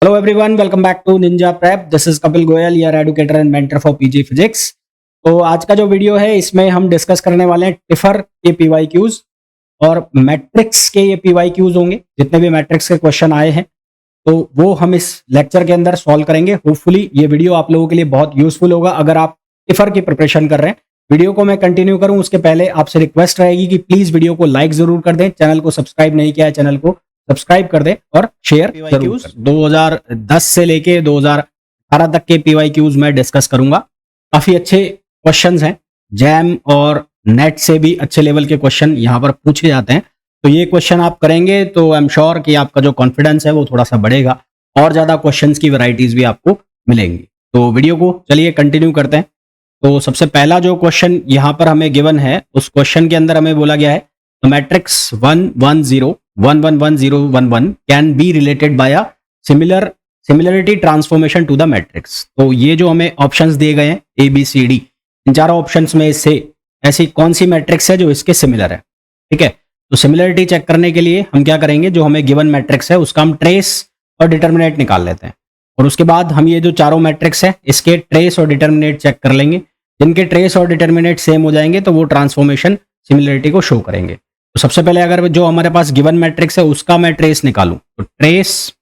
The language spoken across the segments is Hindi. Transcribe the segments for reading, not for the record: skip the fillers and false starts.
Hello everyone, welcome back to Ninja Prep. This is Kapil Goyal, your educator and mentor for PG Physics. तो आज का जो वीडियो है इसमें हम डिस्कस करने वाले हैं टिफर के PYQs और मैट्रिक्स के ये PYQs होंगे। जितने भी मैट्रिक्स के क्वेश्चन आए हैं तो वो हम इस लेक्चर के अंदर सॉल्व करेंगे। होपफुली ये वीडियो आप लोगों के लिए बहुत यूजफुल होगा अगर आप टिफर की प्रिपरेशन कर रहे हैं। वीडियो को मैं कंटिन्यू करूं उसके पहले आपसे रिक्वेस्ट रहेगी कि प्लीज वीडियो को लाइक जरूर कर दें, चैनल को सब्सक्राइब नहीं किया है चैनल को सब्सक्राइब कर दें और शेयर जरूर कर दें। 2010 से लेके 2018 तक के PYQs मैं डिस्कस करूंगा। काफी अच्छे क्वेश्चंस हैं, जैम और नेट से भी अच्छे लेवल के क्वेश्चन यहाँ पर पूछे जाते हैं। तो ये क्वेश्चन आप करेंगे तो आई एम श्योर कि आपका जो कॉन्फिडेंस है वो थोड़ा सा बढ़ेगा और ज्यादा क्वेश्चंस की वैरायटीज भी आपको मिलेंगी। तो वीडियो को चलिए कंटिन्यू करते हैं। तो सबसे पहला जो क्वेश्चन यहाँ पर हमें गिवन है उस क्वेश्चन के अंदर हमें बोला गया है matrix 1 1 0 1 1 1 0 1 1 can be related by a similarity transformation to the matrix. तो ये जो हमें ऑप्शंस दिए गए हैं ABCD, इन चारों ऑप्शंस में से ऐसी कौन सी मैट्रिक्स है जो इसके सिमिलर है। ठीक है, तो सिमिलरिटी चेक करने के लिए हम क्या करेंगे, जो हमें गिवन मैट्रिक्स है उसका हम ट्रेस और डिटर्मिनेट निकाल लेते हैं और उसके बाद हम ये जो चारों मैट्रिक्स है इसके ट्रेस और डिटर्मिनेट चेक कर लेंगे। जिनके ट्रेस और डिटर्मिनेट सेम हो जाएंगे तो वो ट्रांसफॉर्मेशन सिमिलरिटी को शो करेंगे। तो सबसे पहले अगर जो हमारे पास गिवन मैट्रिक्स है उसका मैं ट्रेस निकालूं तो ट्रेस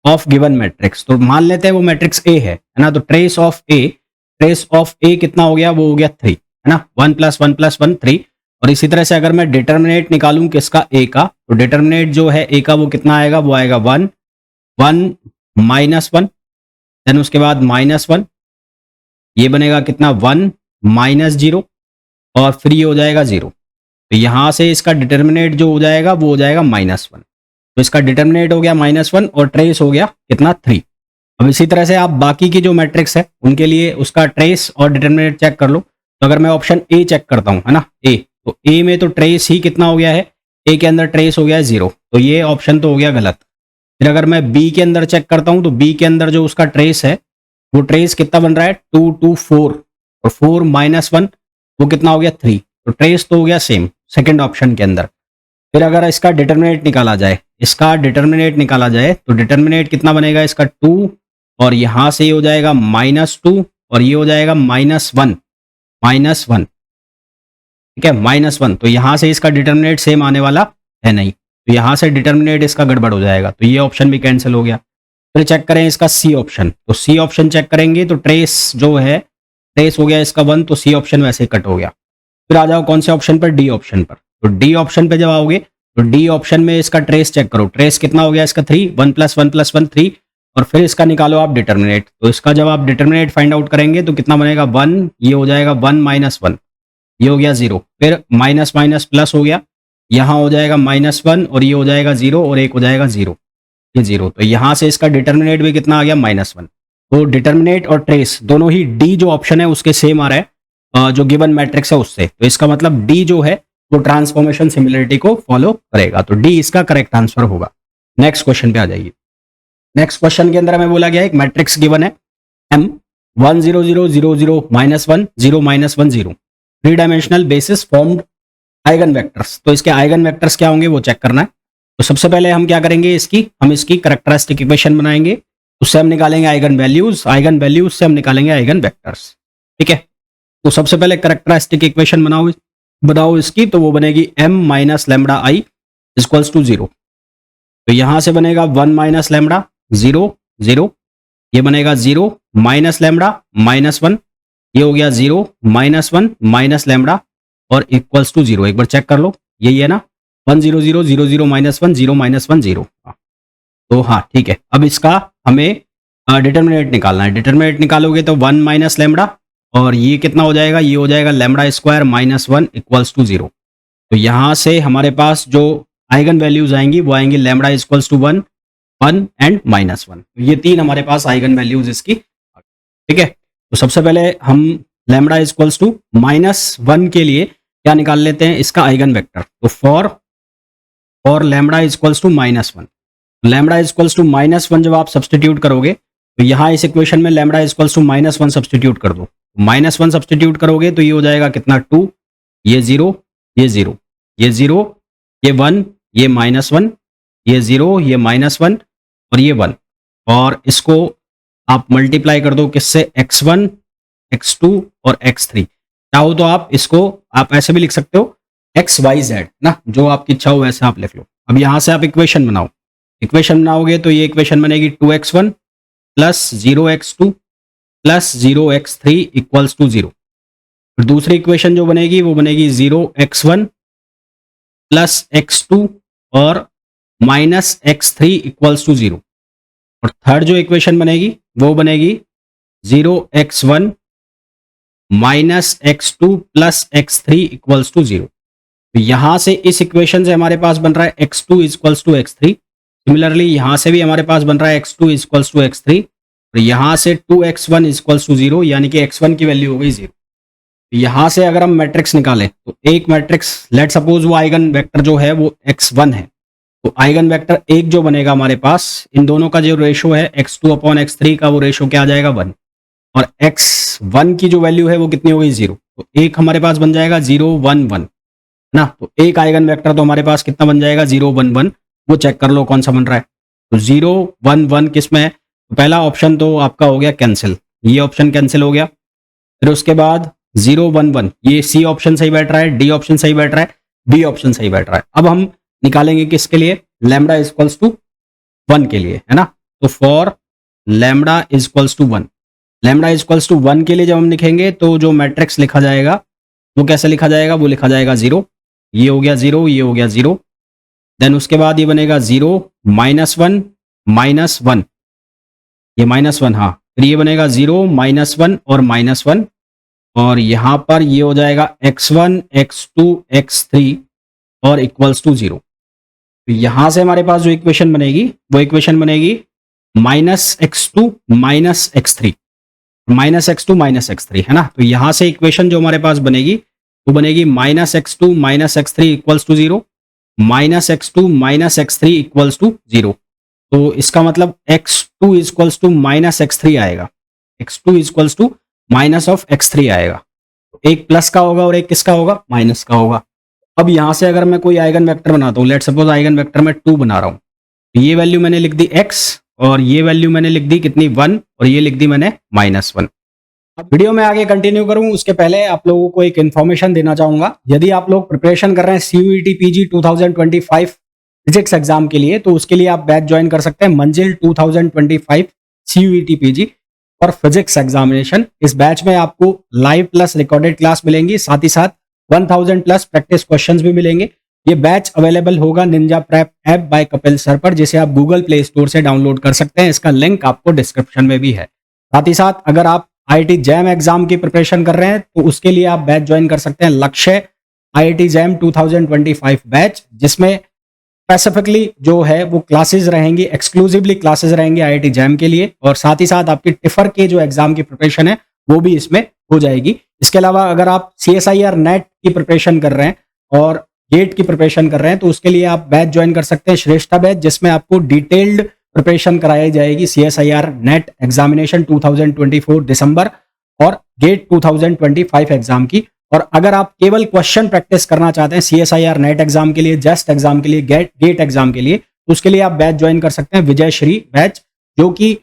ऑफ गिवन मैट्रिक्स, तो मान लेते हैं वो मैट्रिक्स A है ना, तो ट्रेस ऑफ A कितना हो गया, वो हो गया 3 है ना, 1 + 1 + 1 3। और इसी तरह से अगर मैं डिटर्मिनेट निकालूं किसका, A का, तो डिटर्मिनेट जो है A का वो कितना आएगा, वो आएगा 1 1 -1, देन उसके बाद -1, ये बनेगा कितना 1 -0 और फिर ये हो जाएगा 0। तो यहां से इसका डिटर्मिनेट जो हो जाएगा वो हो जाएगा -1। तो इसका डिटर्मिनेट हो गया -1 और ट्रेस हो गया कितना 3। अब इसी तरह से आप बाकी की जो मैट्रिक्स है उनके लिए उसका ट्रेस और डिटर्मिनेट चेक कर लो। तो अगर मैं ऑप्शन A चेक करता हूं है ना, A, तो A में तो ट्रेस ही कितना हो गया है, A के अंदर ट्रेस हो गया है 0, तो ये ऑप्शन तो हो गया गलत। फिर अगर मैं B के अंदर चेक करता हूं तो B के अंदर जो उसका ट्रेस है वो ट्रेस कितना बन रहा है 2 2 4 और 4 -1 वो कितना हो गया 3, तो ट्रेस तो हो गया सेम सेकंड ऑप्शन के अंदर। फिर अगर इसका डिटर्मिनेट निकाला जाए तो डिटर्मिनेट कितना बनेगा इसका 2 और यहां से ये हो जाएगा -2 और ये हो जाएगा -1, ठीक है, -1। तो यहां से इसका डिटर्मिनेट सेम आने वाला है नहीं, तो यहां से डिटर्मिनेट इसका गड़बड़ हो जाएगा, तो ये ऑप्शन भी कैंसिल हो गया। फिर चेक करें इसका C ऑप्शन, तो C ऑप्शन चेक करेंगे तो ट्रेस जो है, ट्रेस हो गया इसका 1, तो C ऑप्शन वैसे ही कट हो गया। फिर आ जाओ कौन से ऑप्शन पर, D ऑप्शन पर। तो D ऑप्शन पे जब आओगे तो D ऑप्शन में इसका ट्रेस चेक करो, ट्रेस कितना हो गया इसका 3, 1 + 1 + 1 3, और फिर इसका निकालो आप डिटर्मिनेट। तो इसका जब आप डिटर्मिनेट फाइंड आउट करेंगे तो कितना बनेगा 1, ये हो जाएगा 1 -1, ये हो गया 0, फिर माइनस माइनस प्लस हो गया, यहाँ हो जाएगा -1 और ये हो जाएगा 0 और एक हो जाएगा 0, ये 0। तो यहाँ से इसका डिटर्मिनेट भी कितना आ गया -1। तो डिटर्मिनेट और ट्रेस दोनों ही D जो ऑप्शन है उसके सेम आ रहा है जो गिवन मैट्रिक्स है उससे, तो इसका मतलब D जो है वो ट्रांसफॉर्मेशन सिमिलरिटी को फॉलो करेगा, तो D इसका करेक्ट आंसर होगा। नेक्स्ट क्वेश्चन पे आ जाइए। नेक्स्ट क्वेश्चन के अंदर हमें बोला गया है एक मैट्रिक्स गिवन है M 1 0 0 0 0 -1 0 -1 0 3 dimensional basis formed eigen vectors. तो इसके आइगन वेक्टर्स क्या होंगे वो चेक करना है। तो सबसे पहले हम क्या करेंगे, हम इसकी कैरेक्टरिस्टिक इक्वेशन बनाएंगे, उससे हम निकालेंगे आइगन वैल्यूज से हम निकालेंगे आइगन वेक्टर्स। ठीक है, तो सबसे पहले कैरेक्टरिस्टिक इक्वेशन बनाओ इसकी, तो वो बनेगी m - λi = 0। तो यहां से बनेगा 1 - λ 0 0, ये बनेगा 0 - λ -1, ये हो गया 0 -1 -λ और = 0। एक बार चेक कर लो, यही है ना, 1 0 0 0 0 -1 0 -1 0। तो हाँ ठीक है, अब इसका हमें डिटर्मिनेट निकालना है। डिटर्मिनेट निकालोगे तो 1 - λ और ये कितना हो जाएगा, ये हो जाएगा λ² -1 = 0। तो यहां से हमारे पास जो आइगन वैल्यूज आएंगी वो आएंगी λ = 1 1 एंड -1। तो ये 3 हमारे पास आइगन वैल्यूज इसकी। ठीक है, तो सबसे पहले हम λ = -1 के लिए क्या निकाल लेते हैं, इसका आइगन वेक्टर। तो फॉर λ = -1, λ = -1 जब आप सब्सटीट्यूट करोगे तो यहाँ इस इक्वेशन में λ = -1 सब्सटीट्यूट कर दो। -1 सब्सटीट्यूट करोगे तो ये हो जाएगा कितना 2, ये 0, ये 0, ये 0, ये 1, ये -1, ये 0, ये -1 और ये 1। और इसको आप मल्टीप्लाई कर दो किससे, x1, x2 और x3। चाहो तो आप इसको आप ऐसे भी लिख सकते हो XYZ ना, जो आपकी इच्छा हो वैसे आप लिख लो। अब यहां से आप इक्वेशन बनाओ, इक्वेशन बनाओगे तो ये इक्वेशन बनेगी 2x1 plus 0x2 plus 0x3 equals to 0। फिर दूसरी इक्वेशन जो बनेगी वो बनेगी 0x1 प्लस x2 और माइनस x3 इक्वल्स टू 0। और थर्ड जो इक्वेशन बनेगी वो बनेगी 0x1 minus x2 plus x3 equals to 0। तो यहां से इस इक्वेशन से हमारे पास बन रहा है x2 equals to x3। Similarly यहां से भी हमारे पास बन रहा है x2 इक्वल्स टू x3 और यहां से 2x1 इक्वल्स टू 0, यानी कि x1 की वैल्यू हो गई 0। यहां से अगर हम मैट्रिक्स निकालें तो एक मैट्रिक्स, लेट सपोज वो आइगन वेक्टर जो है वो x1 है, तो आइगन वेक्टर एक जो बनेगा हमारे पास, इन दोनों का जो रेशो है x2 अपॉन x3 का, वो रेशो क्या आ जाएगा 1। और x1 की जो वैल्यू है वो कितनी हो गई 0, तो एक हमारे पास बन जाएगा 0 1 1 ना। तो एक आइगन वेक्टर तो हमारे पास कितना बन जाएगा 0 1 1, वो चेक कर लो कौन सा बन रहा है। तो 0 1 1 किस में है, तो पहला ऑप्शन तो आपका हो गया कैंसिल, ये ऑप्शन कैंसिल हो गया। फिर उसके बाद 0 1 1 ये सी ऑप्शन सही बैठ रहा है, डी ऑप्शन सही बैठ रहा है, बी ऑप्शन सही बैठ रहा है। अब हम निकालेंगे किसके लिए, लैम्डा इक्वल्स टू 1 के लिए, है ना। तो for lambda equals to 1, lambda equals to 1 के लिए जब हम लिखेंगे तो जो मैट्रिक्स लिखा जाएगा वो कैसे लिखा जाएगा, वो लिखा जाएगा 0, ये हो गया 0, ये हो गया 0। देन उसके बाद ये बनेगा 0 -1 -1, ये -1, हाँ। फिर ये बनेगा 0 -1 और -1, और यहां पर ये हो जाएगा x1 x2 x3 और इक्वल्स टू 0। तो यहां से हमारे पास जो इक्वेशन बनेगी वो इक्वेशन बनेगी -x2 -x3, -x2 -x3, है ना। तो यहां से इक्वेशन जो हमारे पास बनेगी वो बनेगी -x2 -x3 equals to 0, -x2 -x3 equals to 0। तो इसका मतलब x2 इक्वल्स टू -x3 आएगा, x2 equals to minus of x3 आएगा। एक प्लस का होगा और एक किसका होगा, माइनस का होगा। अब यहां से अगर मैं कोई आइगन वेक्टर बनाता हूं, लेट सपोज आइगन वेक्टर में 2 बना रहा हूं, तो ये वैल्यू मैंने लिख दी x और ये वैल्यू मैंने लिख दी कितनी 1 और ये लिख दी मैंने -1। अब वीडियो में आगे कंटिन्यू करूं उसके पहले आप लोगों को एक इन्फॉर्मेशन देना चाहूंगा। यदि आप लोग प्रिपरेशन कर रहे हैं CUET PG 2025 फिजिक्स एग्जाम के लिए, तो उसके लिए आप बैच ज्वाइन कर सकते हैं मंजिल 2025 CUET PG और फिजिक्स एग्जामिनेशन। इस बैच में आपको लाइव प्लस रिकॉर्डेड क्लास मिलेंगी, साथ ही साथ 1000 प्लस प्रैक्टिस क्वेश्चंस भी मिलेंगे। ये बैच अवेलेबल होगा Ninja prep app by Kapil sir पर, जिसे आप गूगल प्ले स्टोर से डाउनलोड कर सकते हैं। इसका लिंक आपको डिस्क्रिप्शन में भी है। साथ ही साथ अगर आप IIT जैम एग्जाम की प्रिपरेशन कर रहे हैं तो उसके लिए आप बैच ज्वाइन कर सकते हैं लक्ष्य IIT जैम 2025 बैच, जिसमें स्पेसिफिकली जो है वो क्लासेस रहेंगी, एक्सक्लूसिवली क्लासेस रहेंगी IIT जैम के लिए, और साथ ही साथ आपकी टिफर के जो एग्जाम की प्रिपरेशन है वो भी इसमें हो जाएगी। इसके अलावा अगर आप CSIR नेट की प्रिपरेशन कर रहे हैं और गेट की प्रिपरेशन कर रहे हैं तो उसके लिए आप बैच ज्वाइन कर सकते हैं श्रेष्ठा बैच, जिसमें आपको डिटेल्ड प्रिपरेशन कराई जाएगी CSIR नेट एग्जामिनेशन 2024 दिसंबर और गेट 2025 एग्जाम की। और अगर आप केवल क्वेश्चन प्रैक्टिस करना चाहते हैं CSIR नेट एग्जाम के लिए, जेस्ट एग्जाम के लिए, गेट एग्जाम के लिए, तो उसके लिए आप बैच ज्वाइन कर सकते हैं विजय श्री बैच, जो कि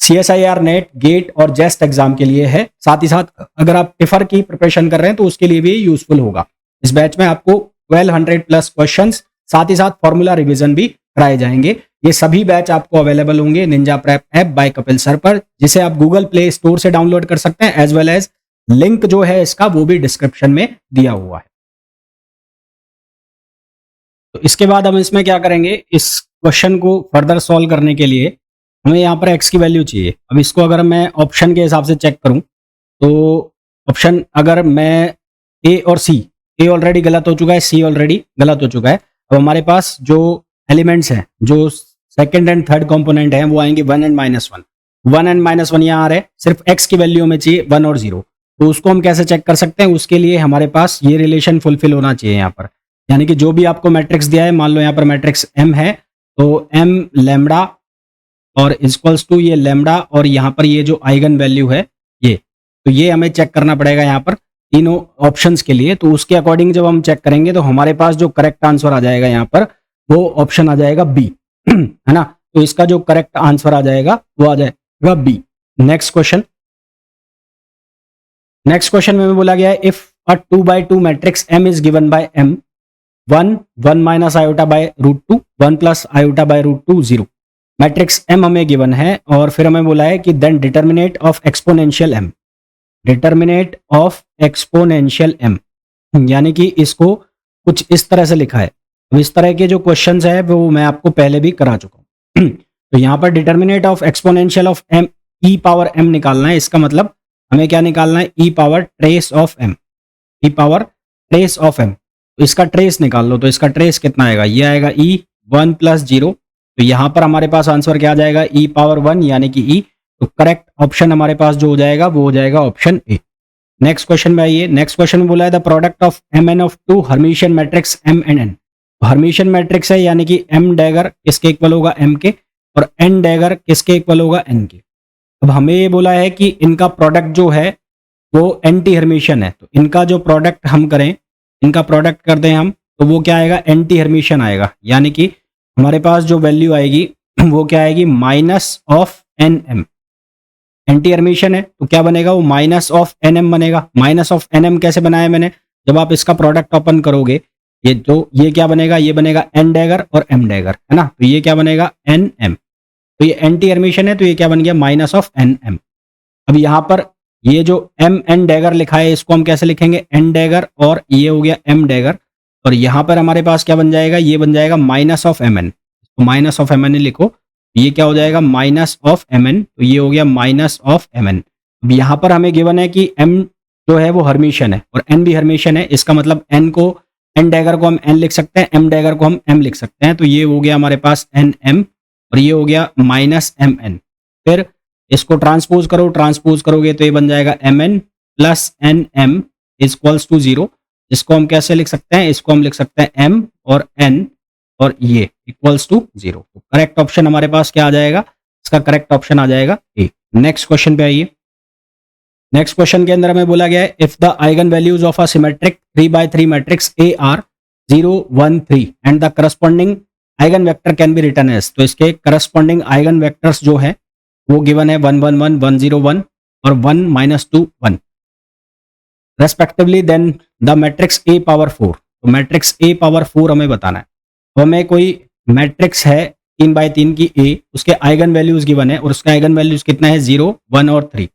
CSIR नेट, गेट और जेस्ट एग्जाम के लिए है। साथ ही साथ अगर आप टिफर की प्रिपरेशन कर रहे हैं तो उसके लिए भी यूजफुल होगा। इस बैच में आपको 1200 प्लस क्वेश्चंस, साथ ही साथ फॉर्मूला रिवीजन भी कराए जाएंगे। ये सभी बैच आपको अवेलेबल होंगे Ninja prep app by Kapil sir पर, जिसे आप गूगल प्ले स्टोर से डाउनलोड कर सकते हैं, एज वेल एज लिंक जो है इसका वो भी डिस्क्रिप्शन में दिया हुआ है। तो इसके बाद हम इसमें क्या करेंगे, इस क्वेश्चन को फर्दर सॉल्व करने के लिए हमें यहाँ पर x की वैल्यू चाहिए। अब इसको अगर मैं ऑप्शन के हिसाब से चेक करूं तो ऑप्शन अगर मैं A और C, A ऑलरेडी गलत हो चुका है, C ऑलरेडी गलत हो चुका है। अब हमारे पास जो एलिमेंट्स हैं, जो सेकंड एंड थर्ड कंपोनेंट हैं, वो आएंगे 1 एंड -1। 1 एंड -1 यहाँ आ रहे हैं, सिर्फ x की वैल्यू में चाहिए 1 और 0। तो उसको हम कैसे चेक कर सकते हैं, उसके लिए हमारे पास ये रिलेशन फुलफिल होना चाहिए यहाँ पर, यानी कि जो भी आपको मैट्रिक्स दिया है, मान लो यहाँ पर मैट्रिक्स M है तो M लैम्डा और इक्वल्स टू ये लैम्डा और यहाँ पर ये जो आइगन वैल्यू है ये, तो ये हमें चेक करना पड़ेगा यहाँ पर तीनों ऑप्शंस के लिए। तो उसके अकॉर्डिंग जब हम चेक करेंगे तो हमारे पास जो करेक्ट आंसर आ जाएगा यहाँ पर वो ऑप्शन आ जाएगा बी, है ना। तो इसका जो करेक्ट आंसर आ जाएगा वो आ जाएगा बी। नेक्स्ट क्वेश्चन में बोला गया है if a 2 by 2 matrix M is given by M 1 minus iota by √2 1 plus iota by √2 0। Matrix M हमें गिवन है और फिर हमें बोला है कि then determinant of exponential M, determinant of exponential M, यानी कि इसको कुछ इस तरह से लिखा है। अब इस तरह के जो क्वेश्चंस है वो मैं आपको पहले भी करा चुका हूँ। तो यहाँ पर determinate of exponential of M e power M निकालना है। इसका मतलब हमें क्या निकालना है, e power trace of M, e power trace of M। तो इसका ट्रेस निकाल लो, तो इसका ट्रेस कितना आएगा, ये आएगा e 1 प्लस 0। तो यहाँ पर हमारे पास आंसर क्या आ जाएगा, e पावर 1 यानी कि e। तो करेक्ट ऑप्शन हमारे पास जो हो जाएगा वो हो जाएगा ऑप्शन ए। नेक्स्ट क्वेश्चन में आइए। नेक्स्ट क्वेश्चन में बोला है the product of mn of two Hermitian matrix m and n। Hermitian matrix है यानी कि m डैगर किसके इक्वल होगा m के, और n डैगर किसके इक्वल होगा n के। अब हमें ये बोला है कि इनका प्रोडक्ट जो है वो एंटी हर्मिशियन है, तो इनका जो प्रोडक्ट हम करें, इनका प्रोडक्ट कर दें हम, तो वो क्या आएगा, एंटी हर्मिशियन आएगा। यानी कि हमारे पास जो वैल्यू आएगी वो क्या आएगी, minus of N M. Anti Hermitian है तो क्या बनेगा, वो माइनस ऑफ एन एम बनेगा। माइनस ऑफ एन एम कैसे बनाया मैंने, जब आप इसका प्रोडक्ट ओपन करोगे ये, तो ये क्या बनेगा, ये बनेगा एन डैगर और एम डैगर, है ना। तो ये क्या बनेगा, एन एम। तो ये एंटी हर्मिशियन है तो ये क्या बन गया, माइनस ऑफ एन एम। अब यहाँ पर ये जो एम एन डैगर लिखा है इसको हम कैसे लिखेंगे, एन डैगर, और ये हो गया एम डैगर, और यहाँ पर हमारे पास क्या बन जाएगा, ये बन जाएगा माइनस ऑफ एम एन। तो माइनस ऑफ एम एन लिखो, ये क्या हो जाएगा, माइनस ऑफ एम एन। तो ये हो गया माइनस ऑफ एम एन। अब यहाँ पर हमें गिवन है कि एम जो है वो हर्मिशियन है और एन भी हर्मिशियन है। इसका मतलब एन को, एन डैगर को हम एन लिख सकते हैं, एम डैगर को हम एम लिख सकते हैं। तो ये हो गया हमारे पास एन एम और ये हो गया माइनस एम एन। फिर इसको ट्रांसपोज करो, ट्रांसपोज करोगे तो ये बन जाएगा M N plus N M is equals to 0। इसको हम कैसे लिख सकते हैं, इसको हम लिख सकते हैं एम और एन और ये इक्वल्स टू 0। तो करेक्ट ऑप्शन हमारे पास क्या आ जाएगा, इसका करेक्ट ऑप्शन आ जाएगा ए। नेक्स्ट क्वेश्चन पे आइए। नेक्स्ट क्वेश्चन के अंदर हमें बोला गया है if the eigen values of a symmetric 3 by 3 matrix A are 0 1 3 and the corresponding eigen vector can be written as. तो इसके करस्पॉन्डिंग आइगन वेक्टर्स जो है वो गिवन है 1 1 1 1 0 1 और 1 -2 1 respectively. Then the matrix A power 4। तो मैट्रिक्स ए पावर 4 हमें बताना है। तो हमें कोई मैट्रिक्स है 3 by 3 की ए, उसके आइगन वैल्यूज गिवन है और उसका आइगन वैल्यूज कितना है, 0 1 और 3।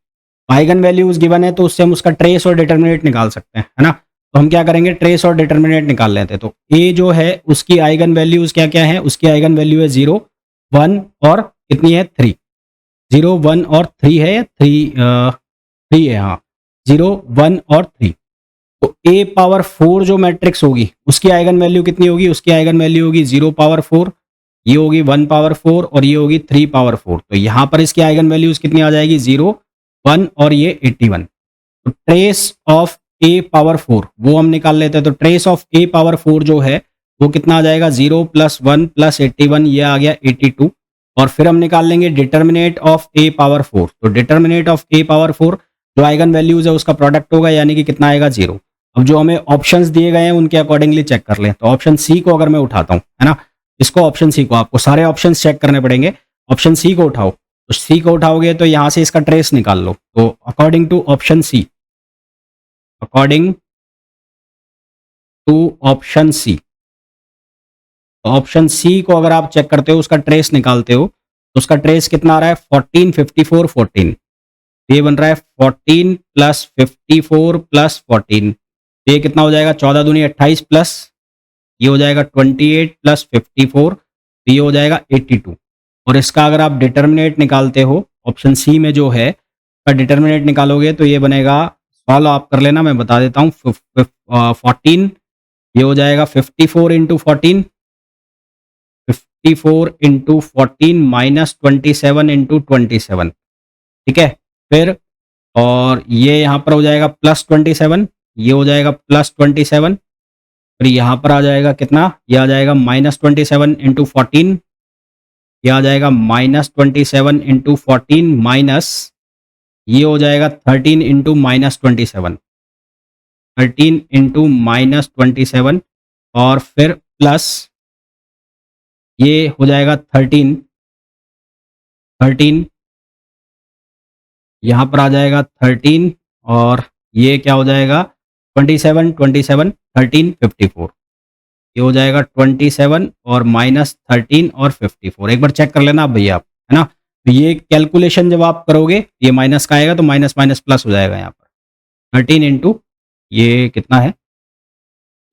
आइगन वैल्यूज गिवन है तो उससे हम उसका ट्रेस और डिटर्मिनेट निकाल सकते हैं, है ना। तो हम क्या करेंगे, ट्रेस और डिटर्मिनेट निकाल लेते हैं। तो ए जो है उसकी आइगन वैल्यूज क्या क्या है, उसकी आइगन वैल्यू है 0 1 और कितनी है 3। 0 1 और 3 है, 3 है, हाँ 0 1 और 3। तो ए पावर 4 जो मैट्रिक्स होगी उसकी आइगन वैल्यू कितनी होगी, उसकी आइगन वैल्यू होगी 0 पावर 4, ये होगी 1 पावर 4 और ये होगी 3 पावर 4। तो यहाँ पर इसकी आइगन वैल्यूज कितनी आ जाएगी, 0 1 और ये 81। तो ट्रेस ऑफ ए पावर 4 वो हम निकाल लेते हैं। तो ट्रेस ऑफ ए पावर 4 जो है वो कितना आ जाएगा, 0 + 1 + 81, ये आ गया 82। और फिर हम निकाल लेंगे डिटर्मिनेट ऑफ ए पावर 4। तो डिटर्मिनेट ऑफ ए पावर 4 जो आइगन वैल्यूज है उसका प्रोडक्ट होगा, यानी कि कितना आएगा, 0। अब जो हमें ऑप्शंस दिए गए हैं उनके अकॉर्डिंगली चेक कर लें। तो ऑप्शन सी को अगर मैं उठाता हूं, है ना, इसको ऑप्शन सी को, आपको सारे ऑप्शंस चेक करने पड़ेंगे। ऑप्शन सी को उठाओ, तो सी को उठाओगे तो यहां से इसका ट्रेस निकाल लो। तो according to option C, according to option C, option C को अगर आप चेक करते हो, उसका ट्रेस निकालते हो, तो उसका ट्रेस कितना आ रहा है, 14 54 14। ये बन रहा है 14 + 54 + 14। ये कितना हो जाएगा, 14 दूनी 28 प्लस ये हो जाएगा 28 + 54, तो ये हो जाएगा 82। और इसका अगर आप डिटर्मिनेट निकालते हो, ऑप्शन सी में जो है का डिटर्मिनेट निकालोगे तो ये बनेगा, सॉल्व आप कर लेना, मैं बता देता हूँ। 14 ये हो जाएगा 54 × 14, 54 × 14 -27 × 27, ठीक है। फिर और ये यहाँ पर हो जाएगा +27, ये हो जाएगा +27, फिर यहाँ पर आ जाएगा कितना, ये आ जाएगा -27 × 14, ये आ जाएगा -27 × 14 माइनस ये हो जाएगा 13 × -27, 13 × -27 और फिर प्लस ये हो जाएगा 13 13, यहाँ पर आ जाएगा 13 और ये क्या हो जाएगा 27, 27, 13, 54। ये हो जाएगा 27 और -13 और 54। एक बार चेक कर लेना आप भैया आप, है ना। तो ये कैलकुलेशन जब आप करोगे ये माइनस का आएगा तो माइनस माइनस प्लस हो जाएगा यहाँ पर। 13 इंटू ये कितना है,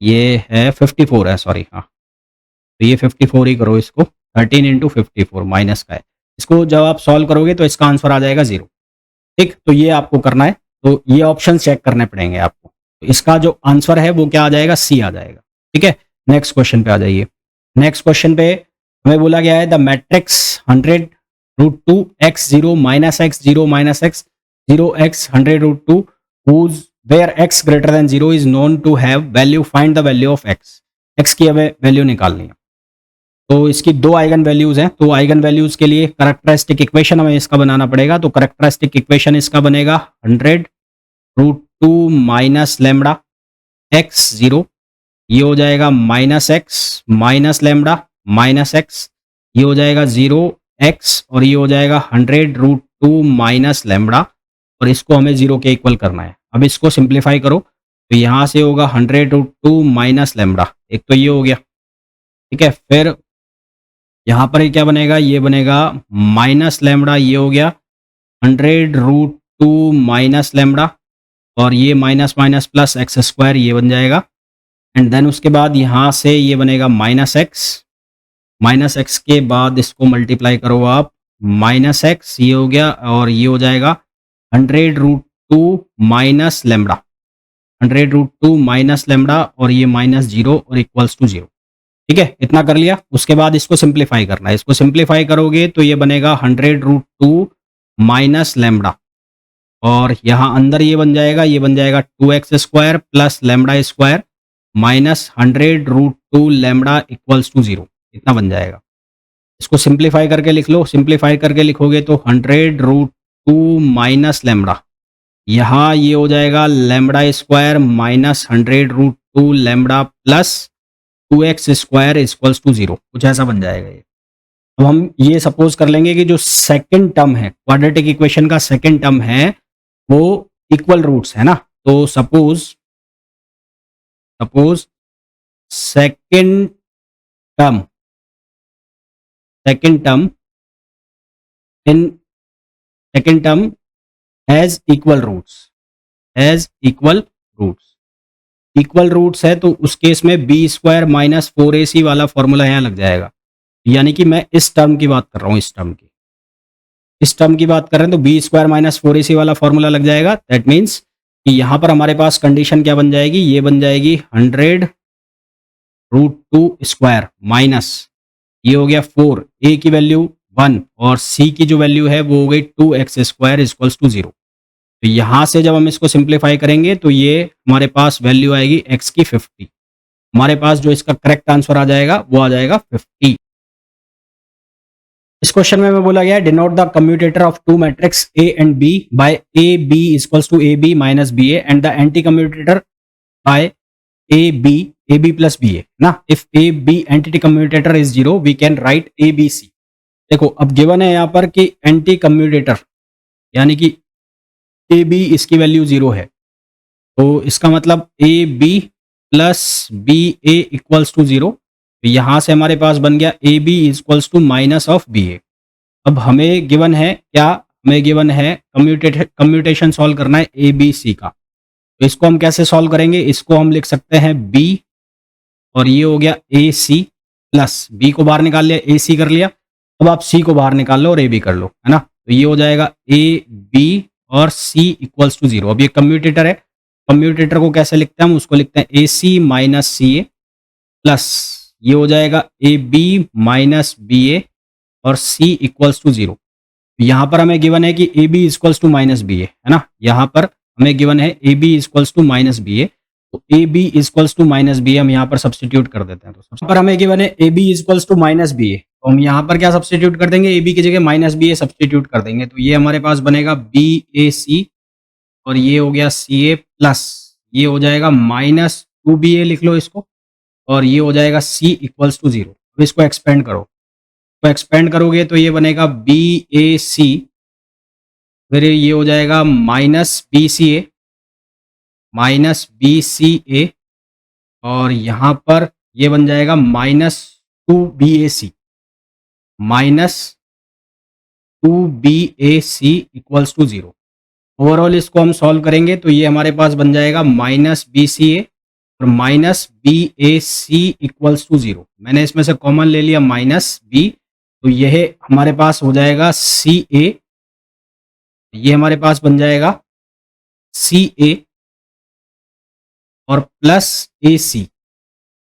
ये है 54 है, सॉरी हाँ। तो ये 54 ही करो इसको, 13 इंटू 54 माइनस का है। इसको जब आप सॉल्व करोगे तो इसका आंसर आ जाएगा 0। ठीक, तो ये आपको करना है। तो ये ऑप्शन चेक करने पड़ेंगे आपको। तो इसका जो आंसर है वो क्या आ जाएगा, सी आ जाएगा। ठीक है, नेक्स्ट क्वेश्चन पे आ जाइए। नेक्स्ट क्वेश्चन पे हमें बोला गया है the matrix 100√2 x0 -x0 -x0 x 100√2 whose where x greater than 0 is known to have value, find the value of x। x की हमें वैल्यू निकालनी है। तो इसकी दो आइगन वैल्यूज हैं, तो आइगन वैल्यूज के लिए करैक्टरिस्टिक इक्वेशन हमें इसका बनाना पड़ेगा। तो करैक्टरिस्टिक इक्वेशन इसका बनेगा 100√2 माइनस लैम्बडा x0, ये हो जाएगा -x minus lambda minus x, ये हो जाएगा 0x और ये हो जाएगा 100√2 माइनस लैम्बडा, और इसको हमें 0 के इक्वल करना है। अब इसको सिंप्लीफाई करो तो यहाँ से होगा 100√2 माइनस लैम्बडा, एक तो ये हो गया। ठीक है, फिर यहाँ पर ये क्या बनेगा, ये बनेगा माइनस लैम्बडा, ये हो गया 100√2 माइनस लैम्बडा, और ये minus minus plus x square ये बन जाएगा। एंड देन उसके बाद यहाँ से ये बनेगा माइनस एक्स के बाद इसको मल्टीप्लाई करो आप, माइनस एक्स ये हो गया और ये हो जाएगा 100√2 माइनस लैम्बडा, 100√2 माइनस लैम्बडा और ये -0 और इक्वल्स टू 0। ठीक है, इतना कर लिया। उसके बाद इसको सिंप्लीफाई करना है। इसको सिंप्लीफाई करोगे तो ये बनेगा 100√2 माइनस लैम्बडा, और यहाँ अंदर ये बन जाएगा, ये बन जाएगा 2x square plus lambda square minus 100√2 lambda equals to 0, इतना बन जाएगा। इसको सिंप्लीफाई करके लिख लो। सिंप्लीफाई करके लिखोगे तो 100√2 माइनस लैम्बडा, यहाँ ये हो जाएगा lambda square minus 100√2 lambda plus 2x square equals to 0, कुछ ऐसा बन जाएगा ये। अब हम ये सपोज कर लेंगे कि जो सेकंड टर्म है, क्वाड्रेटिक इक्वेशन का सेकंड टर्म है, वो इक्वल रूट्स है ना। तो suppose second term in second term has equal roots है, तो उस केस में बी स्क्वायर माइनस 4ac वाला फॉर्मूला यहाँ लग जाएगा। यानी कि मैं इस टर्म की बात कर रहा हूँ, इस टर्म की बात कर रहे हैं, तो बी स्क्वायर माइनस 4ac वाला फॉर्मूला लग जाएगा। दैट मीन्स कि यहाँ पर हमारे पास कंडीशन क्या बन जाएगी, ये बन जाएगी 100√2 स्क्वायर माइनस ये हो गया 4, a की वैल्यू 1 और c की जो वैल्यू है वो हो गई 2x स्क्वायर इक्वल्स टू 0। तो यहाँ से जब हम इसको सिंप्लीफाई करेंगे तो ये हमारे पास वैल्यू आएगी x की 50। हमारे पास जो इसका करेक्ट आंसर आ जाएगा वो आ जाएगा 50। इस क्वेश्चन में बोला गया है denote the commutator of two matrix A and B by A B equals to A B minus B and the anti commutator by A B plus B A ना। If A B anti commutator is 0 we can write A B C. देखो अब गिवन है यहाँ पर कि एंटी कम्यूटेटर यानी कि ए बी इसकी वैल्यू 0 है, तो इसका मतलब A B plus B A equals to 0। तो यहाँ से हमारे पास बन गया A B equals to minus of B A. अब हमें गिवन है क्या, हमें गिवन है कम्यूटेशन सॉल्व करना है ए बी सी का। तो इसको हम कैसे सॉल्व करेंगे, इसको हम लिख सकते हैं बी और ये हो गया ए सी प्लस बी को बाहर निकाल लिया, ए सी कर लिया। अब आप सी को बाहर निकाल लो और ए बी कर लो, है ना। तो ये हो जाएगा ए बी और सी इक्वल्स टू 0। अब ये कम्यूटेटर है, कम्यूटेटर को कैसे लिखते हैं हम, उसको लिखते हैं ए सी माइनस सी ए प्लस ये हो जाएगा ए बी माइनस बी ए और सी इक्वल्स टू 0। यहाँ पर हमें गिवन है कि A B equals to minus B A, है ना। यहाँ पर हमें गिवन है A B equals to minus B A, तो A B equals to minus B A हम यहाँ पर सब्सटीट्यूट कर देते हैं। तो यहाँ पर हमें गिवन है A B equals to minus B A, तो हम यहाँ पर क्या सब्सटीट्यूट कर देंगे, ए बी की जगह माइनस बी ए सब्सटीट्यूट कर देंगे। तो ये हमारे पास बनेगा बी ए सी और ये हो गया सी ए प्लस ये हो जाएगा माइनस 2 बी ए लिख लो इसको, और ये हो जाएगा सी इक्वल्स टू 0। अब इसको एक्सपेंड करो तो एक्सपेंड करोगे तो ये बनेगा बी ए सी, फिर ये हो जाएगा minus B C A, minus B C A, और यहाँ पर ये बन जाएगा minus two B A C, minus two B A C equals to zero. Overall इसको हम सॉल्व करेंगे तो ये हमारे पास बन जाएगा माइनस बी सी ए और minus B A C equals to zero. मैंने इसमें से कॉमन ले लिया माइनस बी, तो यह हमारे पास हो जाएगा सी ए, ये हमारे पास बन जाएगा सी ए और प्लस ए सी,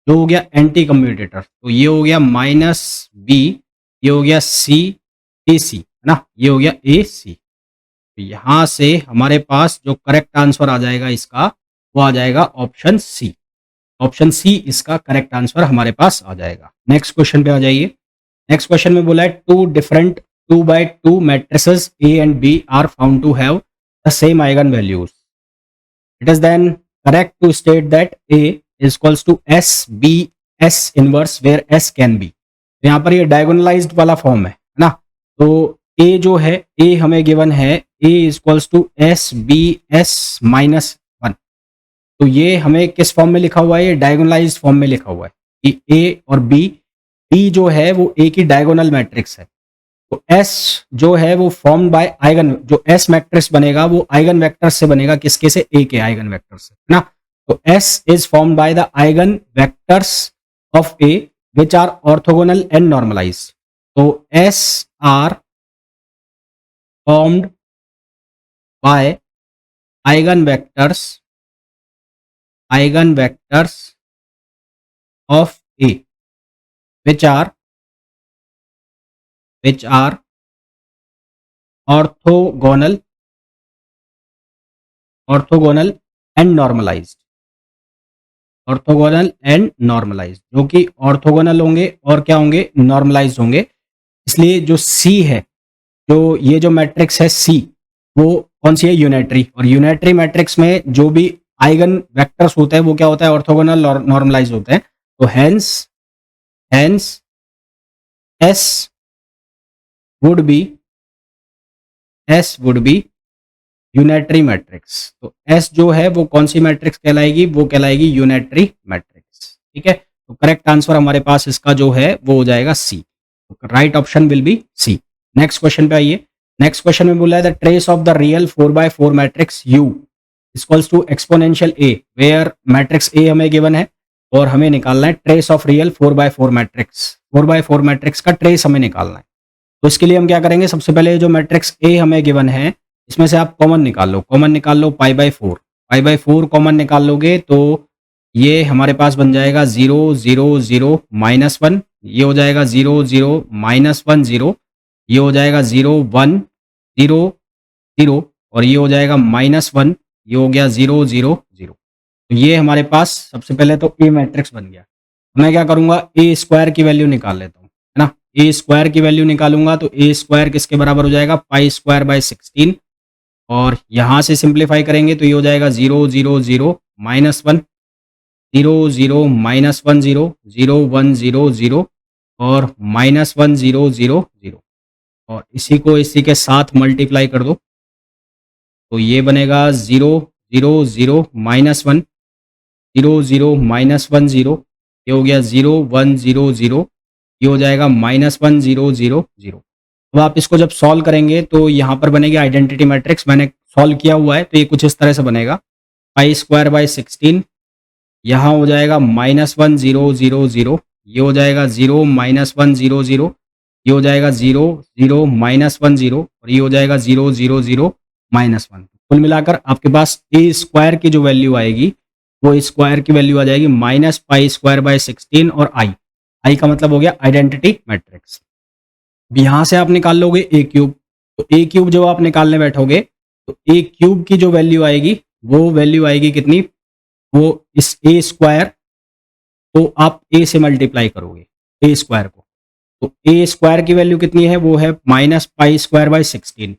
जो हो गया एंटी कम्यूटेटर, तो ये हो गया माइनस बी, ये हो गया सी ए सी, है ना, ये हो गया ए सी। तो यहाँ से हमारे पास जो करेक्ट आंसर आ जाएगा इसका, वो आ जाएगा ऑप्शन सी। ऑप्शन सी इसका करेक्ट आंसर हमारे पास आ जाएगा। नेक्स्ट क्वेश्चन पे आ जाइए। नेक्स्ट क्वेश्चन में बोला है two different 2x2 matrices A and B are found to have the same eigenvalues. It is then correct to state that A is equals to S B S inverse where S can be. तो यहाँ पर ये डायगोनलाइज्ड वाला फॉर्म है ना, तो A जो है, A हमें गिवन है A is equals to S B S minus 1, तो ये हमें किस फॉर्म में लिखा हुआ है, ये डायगोनलाइज्ड फॉर्म में लिखा हुआ है कि A और B जो है वो A की डायगोनल मैट्रिक्स है, तो S जो है वो फॉर्म बाय आइगन, जो S मैट्रिक्स बनेगा वो आइगन वेक्टर से बनेगा, किसके से, A के आइगन वेक्टर से, है ना। तो S is formed by the eigen vectors of A which are orthogonal and normalised. तो S are formed by eigen vectors of A which are orthogonal and normalized, जो कि ऑर्थोगोनल होंगे और क्या होंगे, नॉर्मलाइज्ड होंगे। इसलिए जो C है, जो ये जो मैट्रिक्स है C, वो कौन सी है, यूनिटरी, और यूनिटरी मैट्रिक्स में जो भी आइगन वेक्टर्स होते हैं वो क्या होता है, ऑर्थोगोनल और नॉर्मलाइज्ड होते हैं। तो hence S would be unitary matrix. तो S जो है वो कौन सी मैट्रिक्स कहलाएगी, वो कहलाएगी यूनिटरी मैट्रिक्स। ठीक है, तो करेक्ट आंसर हमारे पास इसका जो है वो हो जाएगा C. Right option will be C. Next question पे आइए। नेक्स्ट क्वेश्चन में बोला है the trace of the real 4x4 matrix U equals to exponential A, where matrix A हमें गिवन है और हमें निकालना है trace of real 4x4 matrix. 4x4 matrix का ट्रेस हमें निकालना है, तो इसके लिए हम क्या करेंगे, सबसे पहले जो मैट्रिक्स A हमें गिवन है इसमें से आप कॉमन निकाल लो, पाई बाई 4 कॉमन निकाल लोगे तो ये हमारे पास बन जाएगा 0 0 0 -1, ये हो जाएगा 0 0 -1 0, ये हो जाएगा 0 1 0 0 और ये हो जाएगा -1, ये हो गया 0 0 0। तो ये हमारे पास सबसे पहले तो A मैट्रिक्स बन गया। मैं क्या करूंगा, A स्क्वायर की वैल्यू निकाल लेता हूँ, है ना। A स्क्वायर की वैल्यू निकालूंगा तो A स्क्वायर किसके बराबर हो जाएगा, पाई स्क्वायर बाय 16, और यहाँ से सिंप्लीफाई करेंगे तो ये हो जाएगा 0 0 0 -1, 0 0 -1 0 0 1 0 0 और -1 0 0 0, और इसी को इसी के साथ मल्टीप्लाई कर दो तो ये बनेगा 0 0 0 -1 0 0 -1 0, ये हो गया 0 1 0 0, ये हो जाएगा -1 0 0 0। अब आप इसको जब सॉल्व करेंगे तो यहाँ पर बनेगी आइडेंटिटी मैट्रिक्स। मैंने सॉल्व किया हुआ है तो ये कुछ इस तरह से बनेगा, पाई स्क्वायर बाय 16, यहाँ हो जाएगा -1 0 0 0, ये हो जाएगा 0 -1 0 0, ये हो जाएगा 0 0 -1 0 और ये हो जाएगा 0 0 0 -1। कुल मिलाकर आपके पास A स्क्वायर की जो वैल्यू आएगी वो स्क्वायर की वैल्यू आ जाएगी -पाई स्क्वायर बाय 16 और आई का मतलब हो गया आइडेंटिटी मैट्रिक्स। यहाँ से आप निकाल लोगे A क्यूब, तो A क्यूब जब आप निकालने बैठोगे तो A क्यूब की जो वैल्यू आएगी वो वैल्यू आएगी कितनी, वो इस A स्क्वायर तो आप A से मल्टीप्लाई करोगे A स्क्वायर को, तो A स्क्वायर की वैल्यू कितनी है, वो है -पाई स्क्वायर बाय 16,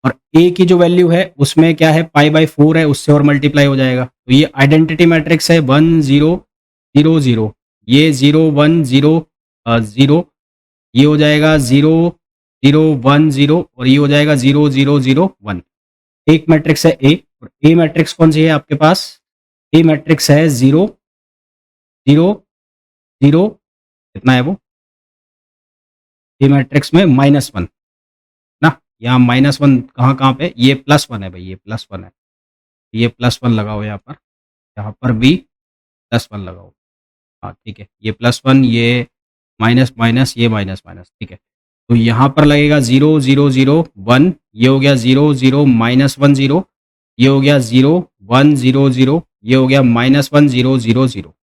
और A की जो वैल्यू है उसमें क्या है, पाई बाय 4 है, उससे और मल्टीप्लाई हो जाएगा। तो ये आइडेंटिटी मैट्रिक्स है 1 0 0 0, ये 0 1 0 0, ये हो जाएगा 0 0 1 0 और ये हो जाएगा 0 0 0 1। एक मैट्रिक्स है ए, और ए मैट्रिक्स कौन सी है आपके पास? ए मैट्रिक्स है 0 0 0, कितना है वो ए मैट्रिक्स में? -1 ना। यहाँ -1 कहाँ कहाँ पे? ये +1 है भाई, ये +1 है, ये +1 लगाओ यहाँ पर, यहाँ पर भी +1 लगाओ। हाँ ठीक है, ये +1, ये माइनस माइनस, ये माइनस माइनस, ठीक है। तो यहाँ पर लगेगा 0 0 0 1, ये हो गया 0 0 -1 0, ये हो गया 0 1 0 0, ये हो गया -1 0 0 0।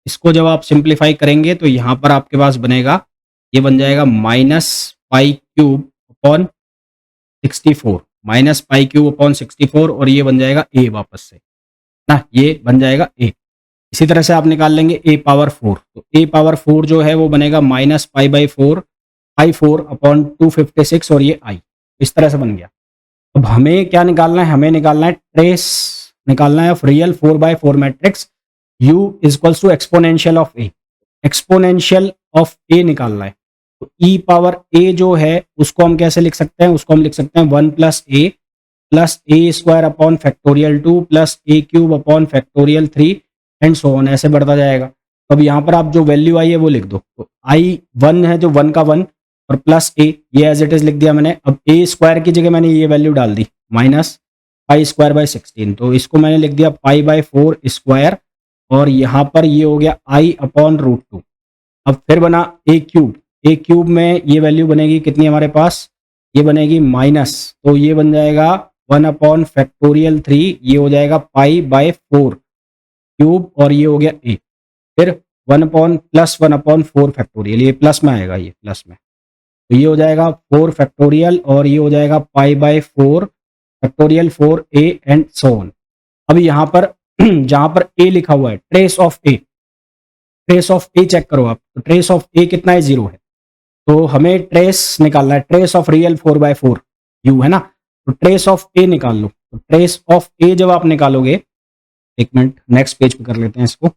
इसको जब आप सिंप्लीफाई करेंगे तो यहाँ पर आपके पास बनेगा, ये बन जाएगा -π³ अपॉन 64, -π³ अपॉन 64, और ये बन जाएगा a वापस से ना, ये बन जाएगा a। इसी तरह से आप निकाल लेंगे a⁴, तो a⁴ जो है वो बनेगा -π/4 π4/256, और ये i इस तरह से बन गया। अब हमें क्या निकालना है? हमें निकालना है ट्रेस, निकालना है of real 4/4 matrix u equals to exponential of a। Exponential of a निकालना है, तो e⁴ जो है उसको हम कैसे लिख सकते हैं? उसको हम लिख सकते हैं 1 + a² upon factorial 2 + a³ upon factorial 3 and so on, ऐसे बढ़ता जाएगा। तो अब यहाँ पर आप जो वैल्यू आई है वो लिख दो, तो आई 1 है, जो 1 का 1 और प्लस a, ये एज इट इज लिख दिया मैंने। अब a² की जगह मैंने ये वैल्यू डाल दी -π²/16, तो इसको मैंने लिख दिया π/4², और यहाँ पर ये हो गया i/√2। अब फिर बना a³ में ये वैल्यू बनेगी कितनी हमारे पास? ये बनेगी माइनस, तो ये बन जाएगा 1/3, ये हो जाएगा π/4³ और ये हो गया a। फिर 1/+1/4 फैक्टोरियल, ये प्लस में आएगा, ये प्लस में, तो ये हो जाएगा 4 फैक्टोरियल और ये हो जाएगा π/4 factorial 4a and so on. अब यहाँ पर जहाँ पर a लिखा हुआ है, trace of a, trace of a check करो आप, तो ट्रेस ऑफ a कितना है? 0 है। तो हमें ट्रेस निकालना है, ट्रेस ऑफ रियल 4/4 u है ना, तो ट्रेस ऑफ a निकाल लो। तो ट्रेस ऑफ a जब आप निकालोगे, एक मिनट नेक्स्ट पेज पे कर लेते हैं इसको।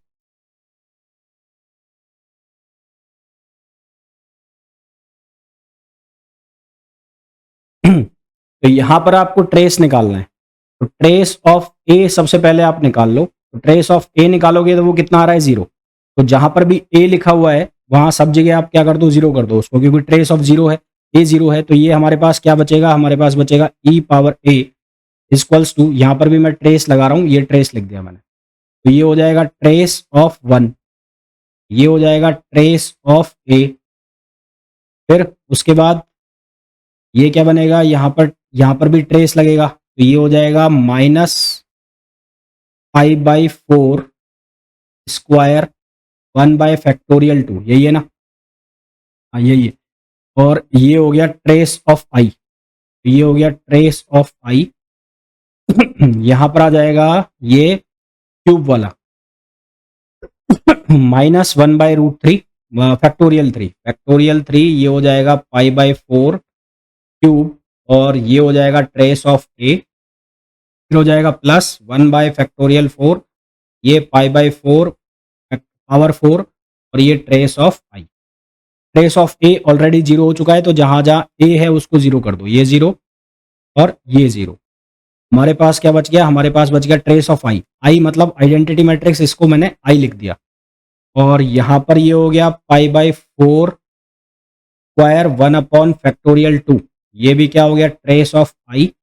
तो यहां पर आपको ट्रेस निकालना है, तो ट्रेस ऑफ ए सबसे पहले आप निकाल लो। तो ट्रेस ऑफ ए निकालोगे तो वो कितना आ रहा है? 0। तो जहां पर भी ए लिखा हुआ है वहां सब जगह आप क्या कर दो? 0 कर दो उसको, क्योंकि ट्रेस ऑफ 0 है, ए 0 है। तो ये हमारे पास क्या बचेगा? हमारे पास बचेगा e⁴a इक्वल्स टू, यहां पर भी मैं ट्रेस लगा रहा हूं, ये ट्रेस लिख दिया मैंने, तो ये हो जाएगा ट्रेस ऑफ 1, ये हो जाएगा ट्रेस ऑफ ए। फिर उसके बाद ये क्या बनेगा? यहाँ पर भी ट्रेस लगेगा, तो ये हो जाएगा -π/4² 1/2, यही है ना? हाँ यही है। और ये हो गया ट्रेस ऑफ आई, तो ये हो गया ट्रेस ऑफ आई। यहाँ पर आ जाएगा ये क्यूब वाला -1/√3 फैक्टोरियल 3, ये हो जाएगा π/4³ और ये हो जाएगा ट्रेस ऑफ ए। फिर हो जाएगा +1/4, ये π/4 और ये trace of I. Trace of A already 0 हो चुका है, तो जहां जहां ए है उसको 0 कर दो, ये 0 और ये 0। हमारे पास क्या बच गया? हमारे पास बच गया ट्रेस ऑफ आई, आई मतलब आइडेंटिटी मैट्रिक्स, इसको मैंने आई लिख दिया। और यहाँ पर ये हो गया π/4² 1/2, ये भी क्या हो गया? ट्रेस ऑफ आई।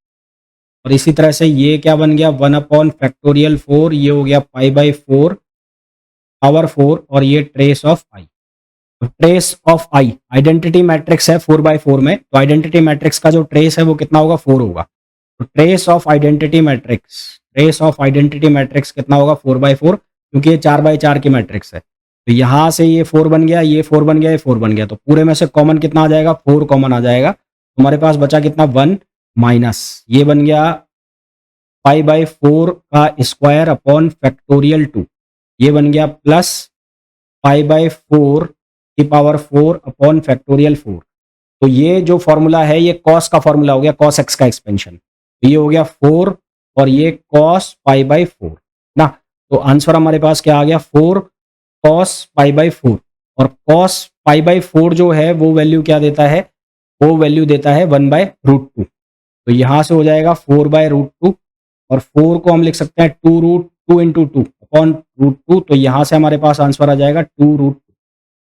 और इसी तरह से ये क्या बन गया? 1/4, ये हो गया π/4 और ये ट्रेस ऑफ आई। तो trace of I identity matrix है 4/4 में, तो आइडेंटिटी मैट्रिक्स का जो ट्रेस है वो कितना होगा? 4 होगा। तो ट्रेस ऑफ आइडेंटिटी मैट्रिक्स कितना होगा? 4/4, क्योंकि ये 4/4 की मैट्रिक्स है। तो यहां से ये 4 बन गया, ये 4 बन गया, ये 4 बन गया, तो पूरे में से कॉमन कितना आ जाएगा? 4 कॉमन आ जाएगा। हमारे पास बचा कितना? 1 माइनस, ये बन गया π/4² अपॉन फैक्टोरियल 2, ये बन गया प्लस π/4 अपॉन फैक्टोरियल 4। तो ये जो फॉर्मूला है ये कॉस का फॉर्मूला हो गया, कॉस एक्स का एक्सपेंशन। तो ये हो गया 4 और ये कॉस π/4 ना। तो आंसर हमारे पास क्या आ गया? 4 cos π/4, और कॉस π/4 जो है वो वैल्यू क्या देता है, वो वैल्यू देता है 1/√2। तो यहाँ से हो जाएगा 4/√2 और 4 को हम लिख सकते हैं 2√2 इंटू 2 अपॉन √2। तो यहाँ से हमारे पास आंसर आ जाएगा 2√2।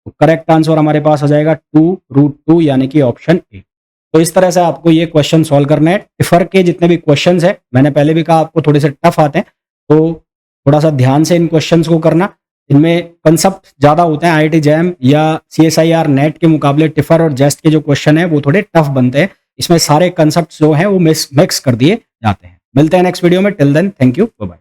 तो करेक्ट आंसर हमारे पास आ जाएगा 2√2 यानी कि ऑप्शन ए। तो इस तरह से आपको ये क्वेश्चन सॉल्व करना है। टिफर के जितने भी क्वेश्चंस हैं, मैंने पहले भी कहा आपको थोड़े से टफ आते हैं, तो थोड़ा सा ध्यान से इन क्वेश्चंस को करना। इनमें कंसेप्ट ज़्यादा होते हैं, IIT जैम या CSIR नेट के मुकाबले टिफर और जेस्ट के जो क्वेश्चन है वो थोड़े टफ बनते हैं। इसमें सारे कंसेप्ट जो हैं वो मिक्स कर दिए जाते हैं। मिलते हैं नेक्स्ट वीडियो में, till then thank you, bye bye.